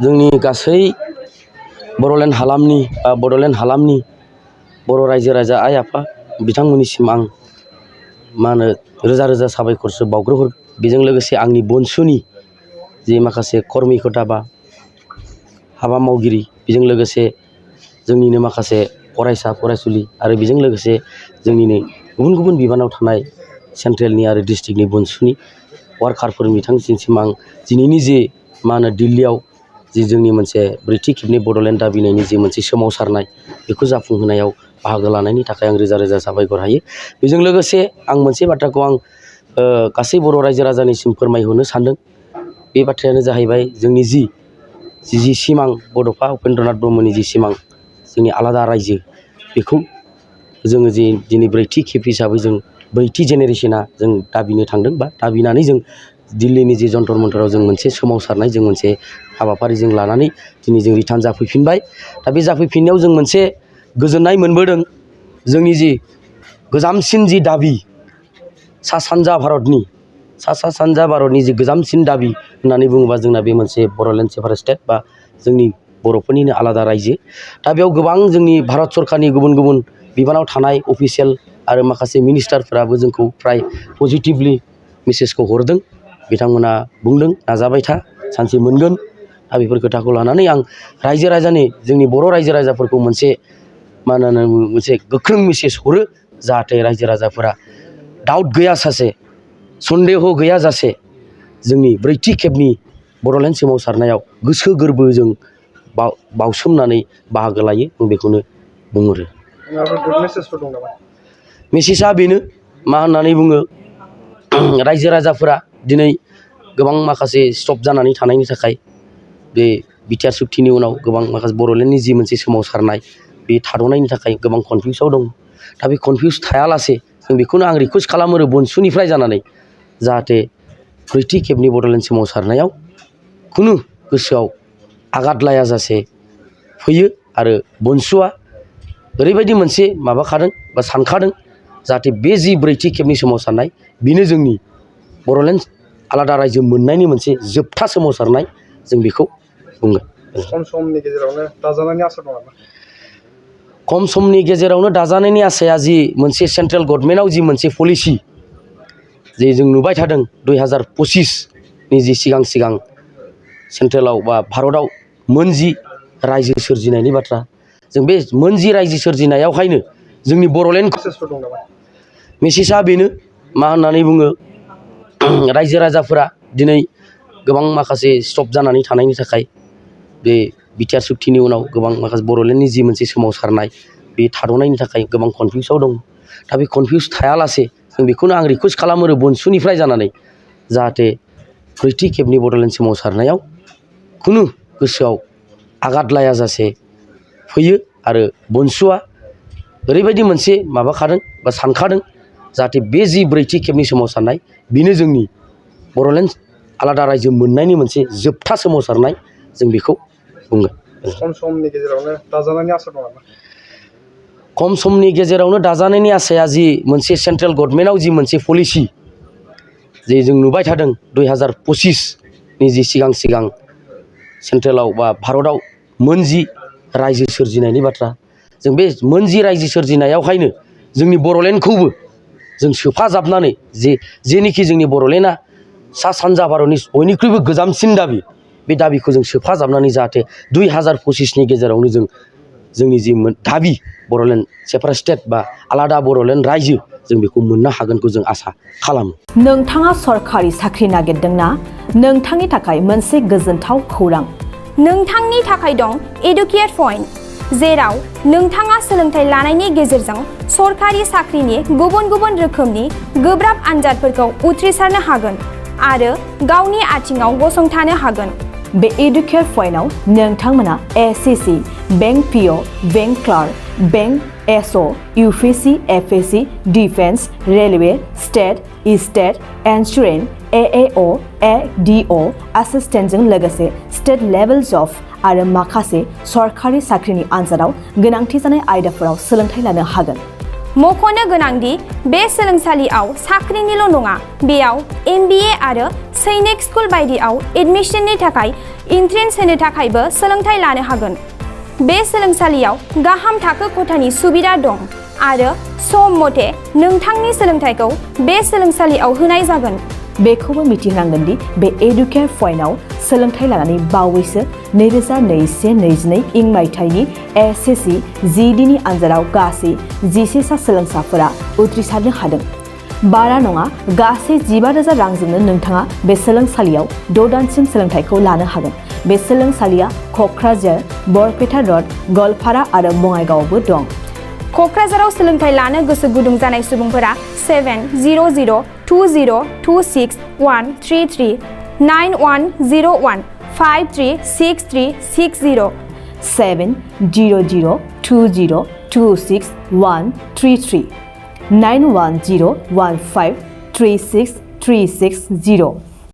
जोंनि गासै बड'लेण्ड हालामनि बर' रायजो राजा आइ आफा बिथांमोननिसिम आं रोजा रोजा साबायखरसो बावग्रोहर बेजों लोगोसे आंनि BoNSUननि जे माखासे कर्मिकता बा हाबा मावगिरि बेजों लोगोसे जोंनिनो माखासे फरायसा फरायसुलि आरो बेजों लोगोसे जोंनिनो गुबुन गुबुन बिबानाव थानाय सेन्ट्रेलनि आरो डिस्ट्रिक्टनि BoNSUननि वार्कारफोर बिथांसिम आं दिनैनि जे दिल्लीयाव जि जोंनि मोनसे ब्रैथि खेबनि बड'लेण्ड दाबिनायनि जि मोनसे सोमावसारनाय बेखौ जाफुंहोनायाव बाहागो लानायनि थाखाय आं रोजा रोजा साबायखर हायो। बेजों लोगोसे आं मोनसे बाथ्राखौ आं गासै बर' रायजो राजानिसिम फोरमायहरनो सानदों। बे बाथ्रायानो जाहैबाय जोंनि जि सिमां बड'फा उपेन्द्रनाथ ब्रह्मनि जि सिमां जोंनि आलादा रायजो बेखौ जोङो जे दिनै ब्रैथि खेब हिसाबै जों ब्रैथि जेनेरेसना जों दाबिनो थांदों बा दाबिनानै जों दिल्लीनि जे जन्तर मन्तराव जों मोनसे सोमावसारनाय जों मोनसे हाबाफारिजों लानानै दिनै जों रिटार्न जाफैफिनबाय। दा बे जाफैफिननायाव जों मोनसे गोजोननाय मोनबोदों। जोंनि जि गोजामसिन जि दाबि सा सानजा भारतनि जि गोजामसिन दाबि होननानै बुङोबा जोंना बे मोनसे बड'लेण्ड सेपारेट स्टेट बा जोंनि बर'फोरनिनो आलादा रायजो। दा बेयाव गोबां जोंनि भारत सरकारनि गुबुन गुबुन बिबानाव थानाय अफिसियेल आरो माखासे मिनिस्टारफोराबो जोंखौ फ्राय पजिटिभलि मेसेजखौ हरदों। बिथांमोना बुंदों नाजाबाय था सानसे मोनगोन। दा बेफोर खोथाखौ लानानै आं जोंनि बर' रायजो राजाफोरखौ मोनसे मोनसे गोख्रों मेसेज हरो जाहाथे रायजो राजाफोरा डाउट गैयाजासे सन्देह गैयाजासे जोंनि ब्रैथि खेबनि बड'लेण्ड सोमावसारनायाव गोसो गोरबोजों बावसोमनानै बाहागो लायो। आं बेखौनो बुंहरो। मेसेजआ बेनो मा होननानै बुङो रायजो राजाफोरा दिनै गोबां माखासे स्टप जानानै थानायनि थाखाय बे बिटिआर सुक्तिनि उनाव गोबां माखासे बड'लेण्डनि जि मोनसे सोमावसारनाय बे थाद'नायनि थाखाय गोबां कनफिउसाव दं। दा बे कनफिउस थायालासे जों बेखौनो आं रिकुवेस्ट खालामो BoNSUननिफ्राय जानानै जाहाथे ब्रैथि खेबनि बड'लेण्ड सोमावसारनायाव खुनु गोसोआव आघात लायाजासे फैयो आरो BoNSUआ ओरैबायदि मोनसे माबाखादों बा सानखादों जाहाथे बे जि ब्रैथि खेबनि सोमावसारनाय बेनो जोंनि बड'लेण्ड आलादा रायजो मोननायनि मोनसे जोबथा सोमावसारनाय जों बेखौ बुंगोन। खम समनि गेजेरावनो दाजानायनि आसा दं नामा? खम समनि गेजेरावनो दाजानायनि आसाया जि मोनसे सेन्ट्रेल गभर्नमेन्टआव जि मोनसे पलिसि जे जों नुबाय थादों 2025नि जि सिगां सेन्ट्रेलाव बा भारतआव मोनजि रायजो सोरजिनायनि बाथ्रा जों बे मोनजि रायजो सोरजिनायावहायनो जोंनि बड'लेण्डखौ मेसेजआ बेनो मा होननानै बुङो रायजो राजाफोरा दिनै गोबां माखासे स्टप जानानै थानायनि थाखाय बे बिटिआर सुक्तिनि उनाव गोबां माखासे बड'लेण्डनि जि मोनसे सोमावसारनाय बे थाद'नायनि थाखाय गोबां कनफिउसाव दं। दा बे कनफिउस थायालासे जों बेखौनो आं रिकुवेस्ट खालामो BoNSUननिफ्राय जानानै जाहाथे ब्रैथि खेबनि बड'लेण्ड सोमावसारनायाव खुनु गोसोआव आघात लायाजासे फैयो आरो BoNSUआ ओरैबायदि मोनसे माबाखादों बा सानखादों जाहाथे बे जि ब्रैथि खेबनि सोमावसारनाय बेनो जोंनि बड'लेण्ड आलादा रायजो मोननायनि मोनसे जोबथा सोमावसारनाय जों बेखौ बुंगोन। खम समनि गेजेरावनो दाजानायनि आसा दं नामा? खम समनि गेजेरावनो दाजानायनि आसाया जि मोनसे सेन्ट्रेल गभर्नमेन्टआव जि मोनसे पलिसि जे जों नुबाय थादों 2025नि जि सिगां सेन्ट्रेलाव बा भारतआव मोनजि रायजो सोरजिनायनि बाथ्रा जों बे मोनजि रायजो सोरजिनायावहायनो जोंनि बड'लेण्डखौबो जों सोफाजाबनानै जेनिखि जोंनि बड'लेण्डआ सा सानजा भारतनि बयनिख्रुइबो गोजामसिन दाबि बे दाबिखौ जों सोफाजाबनानै जाहाथे 2025नि गेजेरावनो जोंनि जि दाबि बड'लेण्ड सेपारेट स्टेट बा आलादा बड'लेण्ड रायजो जों बेखौ मोननो हागोनखौ जों आसा खालामो। नोंथाङा सरकारि साख्रि नागिरदोंना? नोंथांनि थाखाय मोनसे गोजोनथाव खौरां। नोंथांनि थाखाय दं एडुकेट पइन्ट, जेराव नोंथाङा सोलोंथाइ लानायनि गेजेरजों सरकारि साख्रिनि गुबुन गुबुन रोखोमनि गोब्राब आनजादफोरखौ उथ्रिसारनो हागोन आरो गावनि आथिङाव गसंथानो हागोन। बे एडुकेट पइन्टआव नोंथांमोना SSC, bank PO, bank clerk, bank SO, UPSC, FSC, defence, railway, state insurance, AAO, ADO एसिस्टेन्टजों लोगोसे स्टेट लेभेल जब आरो माखासे सरकारि साख्रिनि आनजादाव गोनांथि जानाय आयदाफोराव सोलोंथाइ लानो हागोन। मख'नो गोनांदि बे सोलोंसालियाव साख्रिनिल' नङा, बेयाव MBA आरो सैनिक स्कुल बायदियाव एडमिशननि थाखाय एन्ट्रेन्स होनो थाखायबो सोलोंथाइ लानो हागोन। बे सोलोंसालियाव गाहाम थाखो खथानि सुबिदा दं आरो सम मथे नोंथांनि सोलोंथाइखौ बे सोलोंसालियाव होनाय जागोन। बेखौबो मिथिनांगोन दि बे एडुकेयार पइन्टआव सोलोंथाइ लानानै बावैसो 2021-22 इं मायथाइनि एसएससि जिडिनि आनजादाव गासै 11 सा सोलोंसाफोरा उथ्रिसारनो हादों। बारा नङा गासै 15,000 रांजोंनो नोंथाङा बे सोलोंसालियाव 6 दानसिम सोलोंथाइखौ लानो हागोन। बे सोलोंसालिया क'क्राझार, बरपेटा रड, गवालपारा आरो बङाइगावआवबो दं। क'क्राझाराव सोलोंथाइ लानो गोसो गुदुं जानाय सुबुंफोरा 70020261133 9101536360 70020261133 9101536360